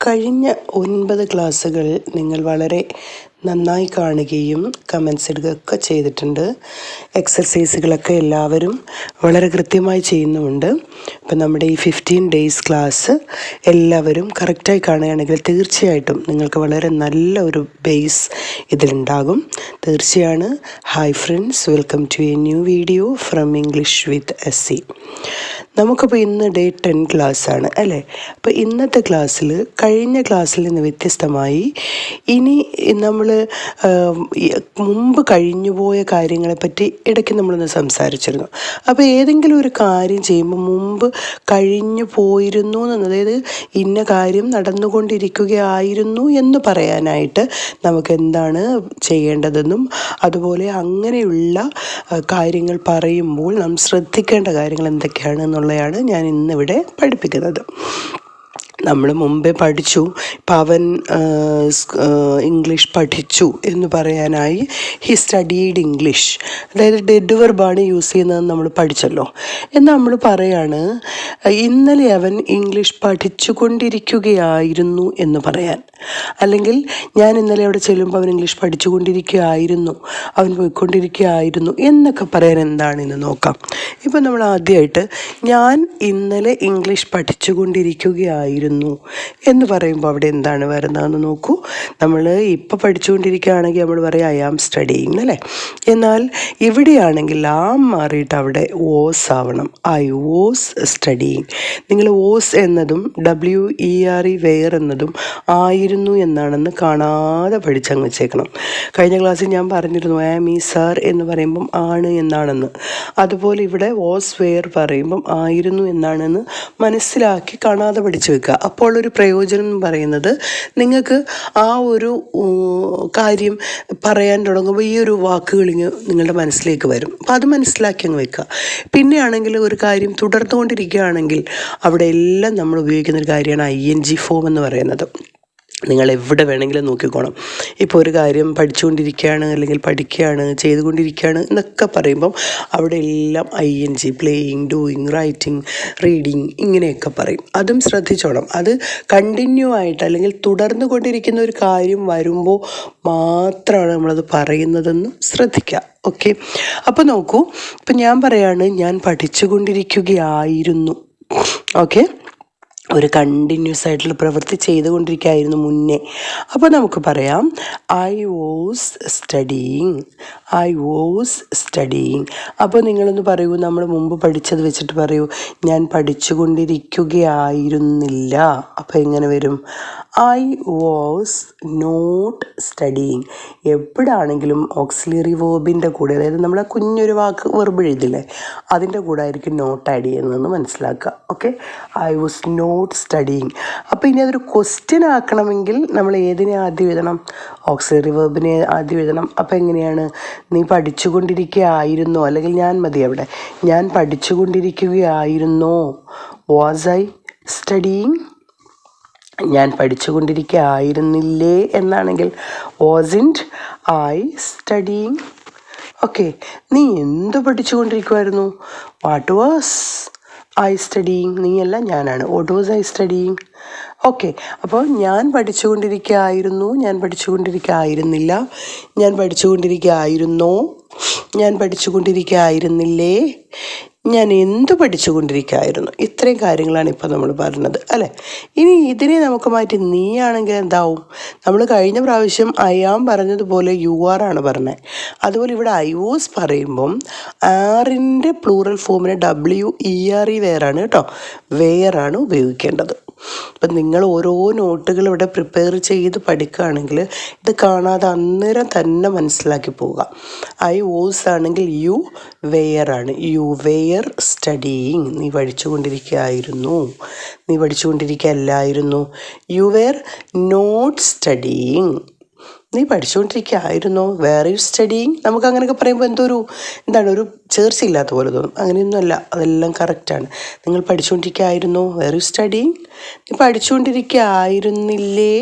കഴിഞ്ഞ 9 ക്ലാസ്സുകൾ നിങ്ങൾ വളരെ നന്നായി കാണുകയും കമൻസ് ഇടുകയൊക്കെ ചെയ്തിട്ടുണ്ട്. എക്സർസൈസുകളൊക്കെ എല്ലാവരും വളരെ കൃത്യമായി ചെയ്യുന്നുമുണ്ട്. ഇപ്പം നമ്മുടെ ഈ 15 ഡേയ്സ് ക്ലാസ് എല്ലാവരും കറക്റ്റായി കാണുകയാണെങ്കിൽ തീർച്ചയായിട്ടും നിങ്ങൾക്ക് വളരെ നല്ല ഒരു ബേസ് ഇതിലുണ്ടാകും. തീർച്ചയാണ്. Hi friends, welcome to a new video from English with SC. നമുക്കിപ്പോൾ ഇന്ന് ഡേ 10 ക്ലാസ്സാണ് അല്ലേ. അപ്പോൾ ഇന്നത്തെ ക്ലാസ്സിൽ കഴിഞ്ഞ ക്ലാസ്സിൽ നിന്ന് വ്യത്യസ്തമായി ഇനി നമ്മൾ മുമ്പ് കഴിഞ്ഞുപോയ കാര്യങ്ങളെപ്പറ്റി ഇടയ്ക്ക് നമ്മളൊന്ന് സംസാരിച്ചിരുന്നു. അപ്പോൾ ഏതെങ്കിലും ഒരു കാര്യം ചെയ്യുമ്പോൾ മുമ്പ് കഴിഞ്ഞു പോയിരുന്നു എന്ന്, അതായത് ഇന്ന കാര്യം നടന്നുകൊണ്ടിരിക്കുകയായിരുന്നു എന്ന് പറയാനായിട്ട് നമുക്ക് എന്താണ് ചെയ്യേണ്ടതെന്നും അതുപോലെ അങ്ങനെയുള്ള കാര്യങ്ങൾ പറയുമ്പോൾ നാം ശ്രദ്ധിക്കേണ്ട കാര്യങ്ങൾ എന്തൊക്കെയാണ് എന്നുള്ളതാണ് ഞാൻ ഇന്നിവിടെ പഠിപ്പിക്കുന്നത്. നമ്മൾ മുമ്പേ പഠിച്ചു. ഇപ്പം അവൻ ഇംഗ്ലീഷ് പഠിച്ചു എന്ന് പറയാനായി ഹി സ്റ്റഡീഡ് ഇംഗ്ലീഷ്, അതായത് ഡെഡ് വെർബാണ് യൂസ് ചെയ്യുന്നതെന്ന് നമ്മൾ പഠിച്ചല്ലോ. എന്നാൽ നമ്മൾ പറയാണ് ഇന്നലെ അവൻ ഇംഗ്ലീഷ് പഠിച്ചു കൊണ്ടിരിക്കുകയായിരുന്നു എന്ന് പറയാൻ. അല്ലെങ്കിൽ ഞാൻ ഇന്നലെ അവിടെ ചെല്ലുമ്പോൾ അവൻ ഇംഗ്ലീഷ് പഠിച്ചു കൊണ്ടിരിക്കുകയായിരുന്നു, അവൻ പോയിക്കൊണ്ടിരിക്കുകയായിരുന്നു എന്നൊക്കെ പറയാൻ എന്താണെന്ന് നോക്കാം. ഇപ്പം നമ്മൾ ആദ്യമായിട്ട് ഞാൻ ഇന്നലെ ഇംഗ്ലീഷ് പഠിച്ചു കൊണ്ടിരിക്കുകയായിരുന്നു എന്ന് പറയുമ്പോൾ അവിടെ എന്താണ് വരുന്നതെന്ന് നോക്കൂ. നമ്മൾ ഇപ്പോൾ പഠിച്ചുകൊണ്ടിരിക്കുകയാണെങ്കിൽ നമ്മൾ പറയും ഐ ആം സ്റ്റഡിയിങ് അല്ലേ. എന്നാൽ ഇവിടെയാണെങ്കിൽ മാറിയിട്ട് അവിടെ വോസ് ആവണം. I was studying. നിങ്ങൾ വോസ് എന്നതും WERE വെയർ എന്നതും ആയിരുന്നു എന്നാണെന്ന് കാണാതെ പഠിച്ചങ്ങ് വെച്ചേക്കണം. കഴിഞ്ഞ ക്ലാസ്സിൽ ഞാൻ പറഞ്ഞിരുന്നു ഐ ആം സാർ എന്ന് പറയുമ്പം ആണ് എന്നാണെന്ന്. അതുപോലെ ഇവിടെ വോസ് വെയർ പറയുമ്പം ആയിരുന്നു എന്നാണെന്ന് മനസ്സിലാക്കി കാണാതെ പഠിച്ചു വെക്കുക. അപ്പോൾ ഒരു പ്രയോജനം എന്ന് പറയുന്നത് നിങ്ങൾക്ക് ആ ഒരു കാര്യം പറയാൻ തുടങ്ങുമ്പോൾ ഈ ഒരു വാക്കുകൾ നിങ്ങളുടെ മനസ്സിലേക്ക് വരും. അപ്പോൾ അത് മനസ്സിലാക്കി അങ്ങ് വെക്കുക. പിന്നെയാണെങ്കിൽ ഒരു കാര്യം തുടർന്നുകൊണ്ടിരിക്കുകയാണെങ്കിൽ അവിടെ എല്ലാം നമ്മൾ ഉപയോഗിക്കുന്നൊരു കാര്യമാണ് ING ഫോം എന്ന് പറയുന്നത്. നിങ്ങൾ എവിടെ വേണമെങ്കിലും നോക്കിക്കോണം. ഇപ്പോൾ ഒരു കാര്യം പഠിച്ചുകൊണ്ടിരിക്കുകയാണ് അല്ലെങ്കിൽ പഠിക്കുകയാണ്, ചെയ്തുകൊണ്ടിരിക്കുകയാണ് എന്നൊക്കെ പറയുമ്പം അവിടെ എല്ലാം ING, playing, doing, writing, reading ഇങ്ങനെയൊക്കെ പറയും. അതും ശ്രദ്ധിച്ചോണം. അത് കണ്ടിന്യൂ ആയിട്ട് അല്ലെങ്കിൽ തുടർന്നു കൊണ്ടിരിക്കുന്ന ഒരു കാര്യം വരുമ്പോൾ മാത്രമാണ് നമ്മളത് പറയുന്നതെന്ന് ശ്രദ്ധിക്കുക. ഓക്കെ, അപ്പോൾ നോക്കൂ. ഇപ്പം ഞാൻ പറയാണ് ഞാൻ പഠിച്ചുകൊണ്ടിരിക്കുകയായിരുന്നു. ഓക്കെ, ഒരു കണ്ടിന്യൂസ് ആയിട്ടുള്ള പ്രവൃത്തി ചെയ്തുകൊണ്ടിരിക്കുകയായിരുന്നു മുന്നേ. അപ്പോൾ നമുക്ക് പറയാം I was studying. I was studying. അപ്പോൾ നിങ്ങളൊന്ന് പറയൂ, നമ്മൾ മുമ്പ് പഠിച്ചത് വെച്ചിട്ട് പറയൂ ഞാൻ പഠിച്ചുകൊണ്ടിരിക്കുകയായിരുന്നില്ല. അപ്പോൾ എങ്ങനെ വരും? I was not studying. എപ്പോഴാണെങ്കിലും ഓക്സിലറി വേർബിൻ്റെ കൂടെ, അതായത് നമ്മളെ കുഞ്ഞൊരു വാക്ക് വെർബ് എഴുതില്ലേ, അതിൻ്റെ കൂടെ ആയിരിക്കും നോട്ട് ആഡ് ചെയ്യുന്നതെന്ന് മനസ്സിലാക്കുക. Okay, I was not studying. അപ്പോൾ ഇനി അതൊരു ക്വസ്റ്റ്യൻ ആക്കണമെങ്കിൽ നമ്മൾ ഏതിനെ ആദ്യം എഴുതണം? ഓക്സിലറി വേർബിനെ ആദ്യം എഴുതണം. അപ്പോൾ എങ്ങനെയാണ്? നീ പഠിച്ചുകൊണ്ടിരിക്കുകയായിരുന്നോ, അല്ലെങ്കിൽ ഞാൻ മതി അവിടെ, ഞാൻ പഠിച്ചുകൊണ്ടിരിക്കുകയായിരുന്നോ. Was I studying? ഞാൻ പഠിച്ചുകൊണ്ടിരിക്കുകയായിരുന്നില്ലേ എന്നാണെങ്കിൽ വാസിൻറ്റ് ഐ സ്റ്റഡിയിങ്. ഓക്കെ, നീ എന്ത് പഠിച്ചുകൊണ്ടിരിക്കുമായിരുന്നു? What was I studying. നീയല്ല, ഞാനാണ്. What was I studying. Okay, അപ്പോൾ ഞാൻ പഠിച്ചുകൊണ്ടിരിക്കുകയായിരുന്നു, ഞാൻ പഠിച്ചുകൊണ്ടിരിക്കുകയായിരുന്നില്ല, ഞാൻ പഠിച്ചുകൊണ്ടിരിക്കുകയായിരുന്നോ, ഞാൻ പഠിച്ചുകൊണ്ടിരിക്കുകയായിരുന്നില്ലേ, ഞാൻ എന്ത് പഠിച്ചുകൊണ്ടിരിക്കുകയായിരുന്നു. ഇത്രയും കാര്യങ്ങളാണ് ഇപ്പോൾ നമ്മൾ പറഞ്ഞത് അല്ലേ. ഇനി ഇതിനെ നമുക്ക് മാറ്റി നീ ആണെങ്കിൽ എന്താവും? നമ്മൾ കഴിഞ്ഞ പ്രാവശ്യം ഐ ആം പറഞ്ഞതുപോലെ യു ആർ ആണ് പറഞ്ഞത്. അതുപോലെ ഇവിടെ ഐ വാസ് പറയുമ്പം ആറിൻ്റെ പ്ലൂറൽ ഫോമിന് WERE വെയറാണ് കേട്ടോ, വെയറാണ് ഉപയോഗിക്കേണ്ടത്. അപ്പം നിങ്ങൾ ഓരോ നോട്ടുകൾ ഇവിടെ പ്രിപ്പയർ ചെയ്ത് പഠിക്കുകയാണെങ്കിൽ ഇത് കാണാതെ അന്നേരം തന്നെ മനസ്സിലാക്കി പോവുക. ഐ വാസ് ആണെങ്കിൽ യു വെയറാണ്. You were studying. നീ പഠിച്ചുകൊണ്ടിരിക്കുകയായിരുന്നു, നീ പഠിച്ചുകൊണ്ടിരിക്കുകയല്ലായിരുന്നു. You were not studying. നീ പഠിച്ചുകൊണ്ടിരിക്കുകയായിരുന്നോ. Where you studying. നമുക്ക് അങ്ങനെയൊക്കെ പറയുമ്പോൾ എന്താണ് ഒരു ചേർച്ചയില്ലാത്ത പോലെ തോന്നും. അങ്ങനെയൊന്നുമല്ല, അതെല്ലാം കറക്റ്റാണ്. നിങ്ങൾ പഠിച്ചുകൊണ്ടിരിക്കുകയായിരുന്നോ. Where you studying. നീ പഠിച്ചുകൊണ്ടിരിക്കുകയായിരുന്നില്ലേ.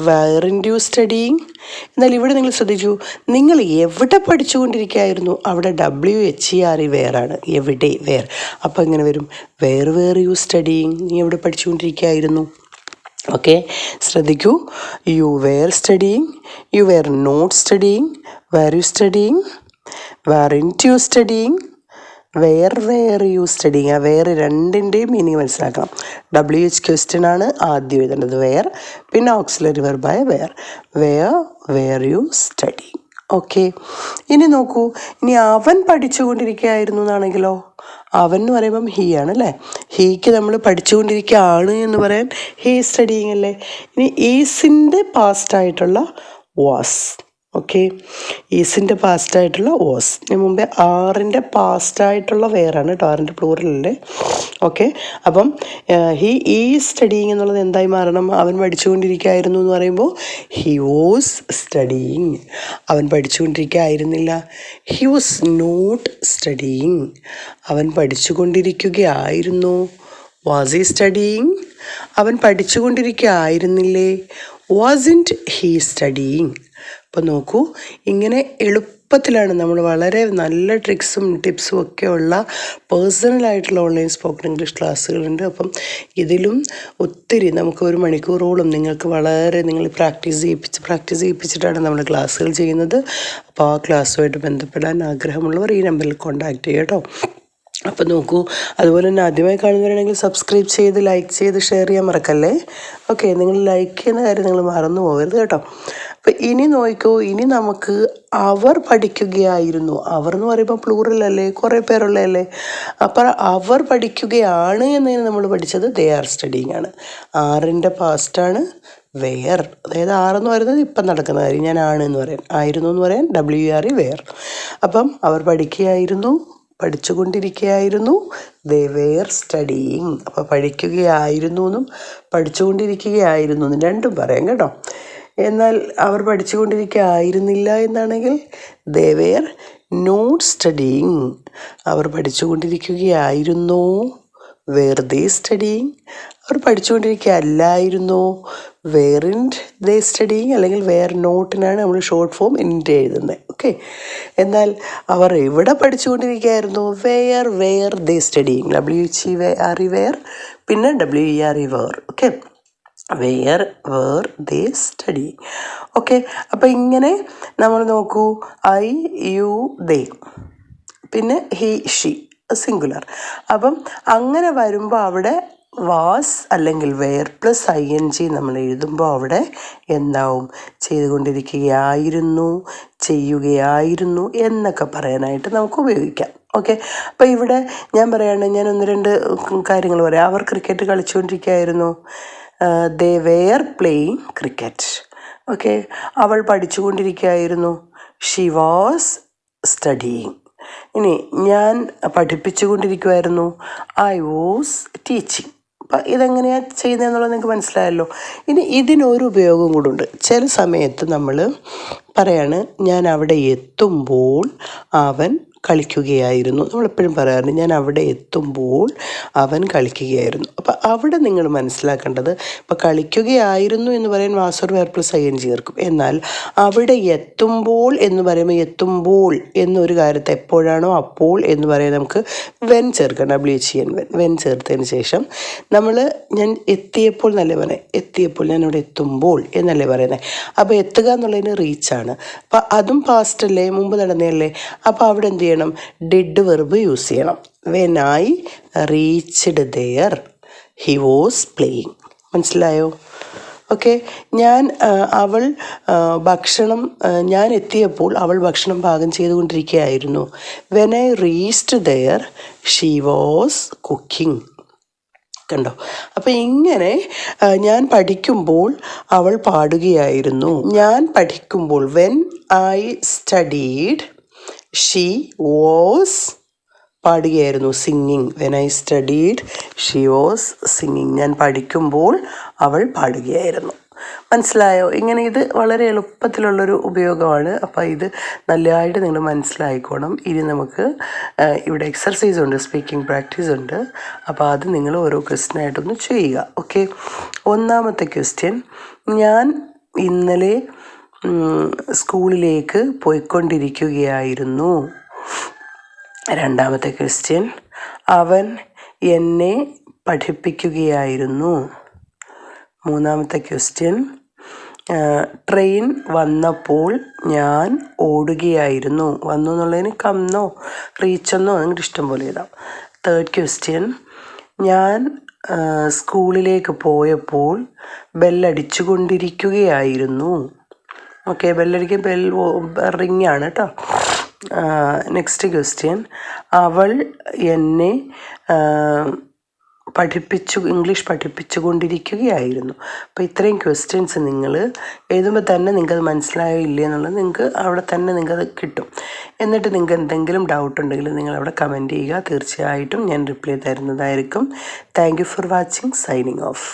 വേറിൻ്റ് യു സ്റ്റഡിയിങ്. എന്നാൽ ഇവിടെ നിങ്ങൾ ശ്രദ്ധിച്ചു, നിങ്ങൾ എവിടെ പഠിച്ചുകൊണ്ടിരിക്കുകയായിരുന്നു, അവിടെ WHERE വേറാണ്. എവിടെ, വേർ. അപ്പോൾ എങ്ങനെ വരും? Were you studying. നീ എവിടെ പഠിച്ചുകൊണ്ടിരിക്കുകയായിരുന്നു. ഓക്കെ, ശ്രദ്ധിക്കൂ. You were studying, you were not studying, were you studying, weren't you studying, where you studying. ആ വെയർ രണ്ടിൻ്റെയും മീനിങ് മനസ്സിലാക്കണം. WH ക്വസ്റ്റ്യൻ ആണ് ആദ്യം എഴുതേണ്ടത്, വെയർ, പിന്നെ ഓക്സിലറി വെർബായ വെയർ യു സ്റ്റഡിങ്. ഓക്കെ, ഇനി നോക്കൂ. ഇനി അവൻ പഠിച്ചുകൊണ്ടിരിക്കുകയായിരുന്നു എന്നാണെങ്കിലോ, അവൻ എന്ന് പറയുമ്പം ഹീ ആണ് അല്ലേ. ഹീക്ക് നമ്മൾ പഠിച്ചുകൊണ്ടിരിക്കുകയാണ് എന്ന് പറയാൻ ഹീ സ്റ്റഡിങ് അല്ലേ. ഇനി ഈസിൻ്റെ പാസ്റ്റായിട്ടുള്ള വാസ്. ഓക്കെ, ഈസിൻ്റെ പാസ്റ്റായിട്ടുള്ള വാസ്. ഇതിന് മുമ്പേ ആറിൻ്റെ പാസ്റ്റായിട്ടുള്ള വെയറാണ് കേട്ടോ, ആറിൻ്റെ പ്ലൂറലല്ലേ. ഓക്കെ, അപ്പം ഹി ഈസ് സ്റ്റഡിയിങ് എന്നുള്ളത് എന്തായി മാറണം? അവൻ പഠിച്ചുകൊണ്ടിരിക്കുകയായിരുന്നു എന്ന് പറയുമ്പോൾ ഹി വാസ് സ്റ്റഡിയിങ്. അവൻ പഠിച്ചുകൊണ്ടിരിക്കുകയായിരുന്നില്ല, ഹി വാസ് നോട്ട് സ്റ്റഡിയിങ്. അവൻ പഠിച്ചുകൊണ്ടിരിക്കുകയായിരുന്നു, വാസ് ഹി സ്റ്റഡിയിങ്. അവൻ പഠിച്ചുകൊണ്ടിരിക്കുകയായിരുന്നില്ലേ, വാസിൻറ്റ് ഹി സ്റ്റഡിയിങ്. അപ്പം നോക്കൂ, ഇങ്ങനെ എളുപ്പത്തിലാണ് നമ്മൾ വളരെ നല്ല ട്രിക്സും ടിപ്സും ഒക്കെ ഉള്ള പേഴ്സണലായിട്ടുള്ള ഓൺലൈൻ സ്പോക്കൺ ഇംഗ്ലീഷ് ക്ലാസ്സുകളുണ്ട്. അപ്പം ഇതിലും ഒത്തിരി നമുക്ക് 1 മണിക്കൂറോളം നിങ്ങൾക്ക് വളരെ നിങ്ങൾ പ്രാക്ടീസ് ചെയ്യിപ്പിച്ചിട്ടാണ് നമ്മൾ ക്ലാസ്സുകൾ ചെയ്യുന്നത്. അപ്പോൾ ആ ക്ലാസ്സുമായിട്ട് ബന്ധപ്പെടാൻ ആഗ്രഹമുള്ളവർ ഈ നമ്പറിൽ കോൺടാക്റ്റ് ചെയ്യുക കേട്ടോ. അപ്പം നോക്കൂ, അതുപോലെ തന്നെ ആദ്യമായി കാണുന്നവരാണെങ്കിൽ സബ്സ്ക്രൈബ് ചെയ്ത് ലൈക്ക് ചെയ്ത് ഷെയർ ചെയ്യാൻ മറക്കല്ലേ. ഓക്കെ, നിങ്ങൾ ലൈക്ക് ചെയ്യുന്ന കാര്യം നിങ്ങൾ മറന്നു പോകരുത് കേട്ടോ. അപ്പം ഇനി നോക്കൂ, ഇനി നമുക്ക് അവർ പഠിക്കുകയായിരുന്നു. അവർ എന്ന് പറയുമ്പോൾ പ്ലൂറലല്ലേ, കുറേ പേരുള്ളതല്ലേ. അപ്പം അവർ പഠിക്കുകയാണ് എന്നതിന് നമ്മൾ പഠിച്ചത് ദേ ആർ സ്റ്റഡിയിങ് ആണ്. ആറിൻ്റെ പാസ്റ്റാണ് വെയർ. അതായത് ആറെന്ന് പറയുന്നത് ഇപ്പം നടക്കുന്ന കാര്യം, ഞാൻ ആണ് എന്ന് പറയാൻ, ആയിരുന്നു എന്ന് പറയാൻ WRE വെയർ. അപ്പം അവർ പഠിക്കുകയായിരുന്നു, പഠിച്ചുകൊണ്ടിരിക്കുകയായിരുന്നു, ദേ വെയർ സ്റ്റഡിയിങ്. അപ്പോൾ പഠിക്കുകയായിരുന്നു എന്നും പഠിച്ചുകൊണ്ടിരിക്കുകയായിരുന്നു എന്നും രണ്ടും പറയാം കേട്ടോ. എന്നാൽ അവർ പഠിച്ചുകൊണ്ടിരിക്കുകയായിരുന്നില്ല എന്നാണെങ്കിൽ ദേ വെയർ നോട്ട് സ്റ്റഡിയിങ്. അവർ പഠിച്ചുകൊണ്ടിരിക്കുകയായിരുന്നു, വെയർ ദേ സ്റ്റഡിയിങ്. അവർ പഠിച്ചുകൊണ്ടിരിക്കുകയല്ലായിരുന്നു, വെയറിൻറ്റ് ദേ സ്റ്റഡിയിങ്. അല്ലെങ്കിൽ വെയർ നോട്ടിനാണ് നമ്മൾ ഷോർട്ട് ഫോം ഇൻറ്റ് എഴുതുന്നത്. ഓക്കെ, എന്നാൽ അവർ എവിടെ പഠിച്ചുകൊണ്ടിരിക്കുകയായിരുന്നു, wear they studying. WHERE where, പിന്നെ WERE were. Okay, where they studying. Okay, അപ്പം ഇങ്ങനെ നമ്മൾ നോക്കൂ, ഐ യു ദേ, പിന്നെ ഹി ഷീ സിംഗുലർ. അപ്പം അങ്ങനെ വരുമ്പോൾ അവിടെ വാസ് അല്ലെങ്കിൽ വെയർ പ്ലസ് ING നമ്മൾ എഴുതുമ്പോൾ അവിടെ എന്താവും? ചെയ്തുകൊണ്ടിരിക്കുകയായിരുന്നു, ചെയ്യുകയായിരുന്നു എന്നൊക്കെ പറയാനായിട്ട് നമുക്ക് ഉപയോഗിക്കാം. ഓക്കെ, അപ്പോൾ ഇവിടെ ഞാൻ പറയുകയാണ്, ഞാൻ 1-2 കാര്യങ്ങൾ പറയാം. അവർ ക്രിക്കറ്റ് കളിച്ചുകൊണ്ടിരിക്കുകയായിരുന്നു, they were playing cricket. Okay, അവൾ പഠിച്ചുകൊണ്ടിരിക്കുകയായിരുന്നു, ഷി വാസ് സ്റ്റഡിയിങ്. ഇനി ഞാൻ പഠിപ്പിച്ചുകൊണ്ടിരിക്കുമായിരുന്നു, ഐ വാസ് ടീച്ചിങ്. അപ്പം ഇതെങ്ങനെയാണ് ചെയ്യുന്നതെന്നുള്ളത് നിങ്ങൾക്ക് മനസ്സിലായല്ലോ. ഇനി ഇതിനൊരു ഉപയോഗം കൂടുണ്ട്. ചില സമയത്ത് നമ്മൾ പറയാണ്, ഞാൻ അവിടെ എത്തുമ്പോൾ അവൻ കളിക്കുകയായിരുന്നു. നമ്മളെപ്പോഴും പറയാറുണ്ട്, ഞാൻ അവിടെ എത്തുമ്പോൾ അവൻ കളിക്കുകയായിരുന്നു. അപ്പം അവിടെ നിങ്ങൾ മനസ്സിലാക്കേണ്ടത്, ഇപ്പം കളിക്കുകയായിരുന്നു എന്ന് പറയാൻ വാസർ വെയർ പ്ലസ് ING ചേർക്കും. എന്നാൽ അവിടെ എത്തുമ്പോൾ എന്ന് പറയുമ്പോൾ എത്തുമ്പോൾ എന്നൊരു കാര്യത്തെ എപ്പോഴാണോ അപ്പോൾ എന്ന് പറയാൻ നമുക്ക് വെൻ ചേർക്കണം. WHEN വെൻ ചേർത്തതിന് ശേഷം നമ്മൾ ഞാൻ എത്തിയപ്പോൾ എന്നല്ലേ പറയാം, എത്തിയപ്പോൾ ഞാൻ അവിടെ എത്തുമ്പോൾ എന്നല്ലേ പറയുന്നത്. അപ്പോൾ എത്തുക എന്നുള്ളതിന് റീച്ചാണ്. അപ്പം അതും പാസ്റ്റ് അല്ലേ, മുമ്പ് നടന്നതല്ലേ. അപ്പോൾ അവിടെ എന്ത് ചെയ്യണം? ഡിഡ് വെർബ് യൂസ് ചെയ്യണം. When I reached there he was playing. മനസ്സിലായോ? ഓക്കെ, അവൾ ഭക്ഷണം, ഞാൻ എത്തിയപ്പോൾ അവൾ ഭക്ഷണം പാകം ചെയ്തുകൊണ്ടിരിക്കുകയായിരുന്നു. When I reached there she was cooking. കണ്ടോ? അപ്പം ഇങ്ങനെ ഞാൻ പഠിക്കുമ്പോൾ അവൾ പാടുകയായിരുന്നു. ഞാൻ പഠിക്കുമ്പോൾ when I studied she was പാടുകയായിരുന്നു, singing. When I studied she was singing. ഞാൻ പഠിക്കുമ്പോൾ അവൾ പാടുകയായിരുന്നു. മനസ്സിലായോ? ഇങ്ങനെ ഇത് വളരെ എളുപ്പത്തിലുള്ളൊരു ഉപയോഗമാണ്. അപ്പോൾ ഇത് നല്ലതായിട്ട് നിങ്ങൾ മനസ്സിലായിക്കോണം. ഇനി നമുക്ക് ഇവിടെ എക്സർസൈസ് ഉണ്ട്, സ്പീക്കിംഗ് പ്രാക്ടീസ് ഉണ്ട്. അപ്പോൾ അത് നിങ്ങൾ ഓരോ ക്വസ്റ്റ്യനായിട്ടൊന്ന് ചെയ്യുക. ഓക്കെ, ഒന്നാമത്തെ ക്വസ്റ്റ്യൻ, ഞാൻ ഇന്നലെ സ്കൂളിലേക്ക് പോയിക്കൊണ്ടിരിക്കുകയായിരുന്നു. രണ്ടാമത്തെ ക്വസ്റ്റ്യൻ, അവൻ എന്നെ പഠിപ്പിക്കുകയായിരുന്നു. മൂന്നാമത്തെ ക്വസ്റ്റ്യൻ, ട്രെയിൻ വന്നപ്പോൾ ഞാൻ ഓടുകയായിരുന്നു. വന്നു എന്നുള്ളതിന് കംന്നോ റീച്ചെന്നോ നിങ്ങളുടെ ഇഷ്ടം പോലെ എഴുതാം. തേർഡ് ക്വസ്റ്റ്യൻ, ഞാൻ സ്കൂളിലേക്ക് പോയപ്പോൾ ബെല്ലടിച്ചു കൊണ്ടിരിക്കുകയായിരുന്നു. ഓക്കെ, ബെല്ലടിക്കുക, റിങ് ആണ് കേട്ടോ. നെക്സ്റ്റ് ക്വസ്റ്റ്യൻ, അവൾ എന്നെ ഇംഗ്ലീഷ് പഠിപ്പിച്ചു കൊണ്ടിരിക്കുകയായിരുന്നു. അപ്പോൾ ഇത്രയും ക്വസ്റ്റ്യൻസ് നിങ്ങൾ എഴുതുമ്പോൾ തന്നെ നിങ്ങൾക്കത് മനസ്സിലായോ ഇല്ലേ എന്നുള്ളത് നിങ്ങൾക്ക് അവിടെ തന്നെ നിങ്ങൾക്കത് കിട്ടും. എന്നിട്ട് നിങ്ങൾക്ക് എന്തെങ്കിലും ഡൗട്ട് ഉണ്ടെങ്കിൽ നിങ്ങൾ അവിടെ കമൻറ്റ് ചെയ്യുക. തീർച്ചയായിട്ടും ഞാൻ റിപ്ലൈ തരുന്നതായിരിക്കും. Thank you for watching. Signing off.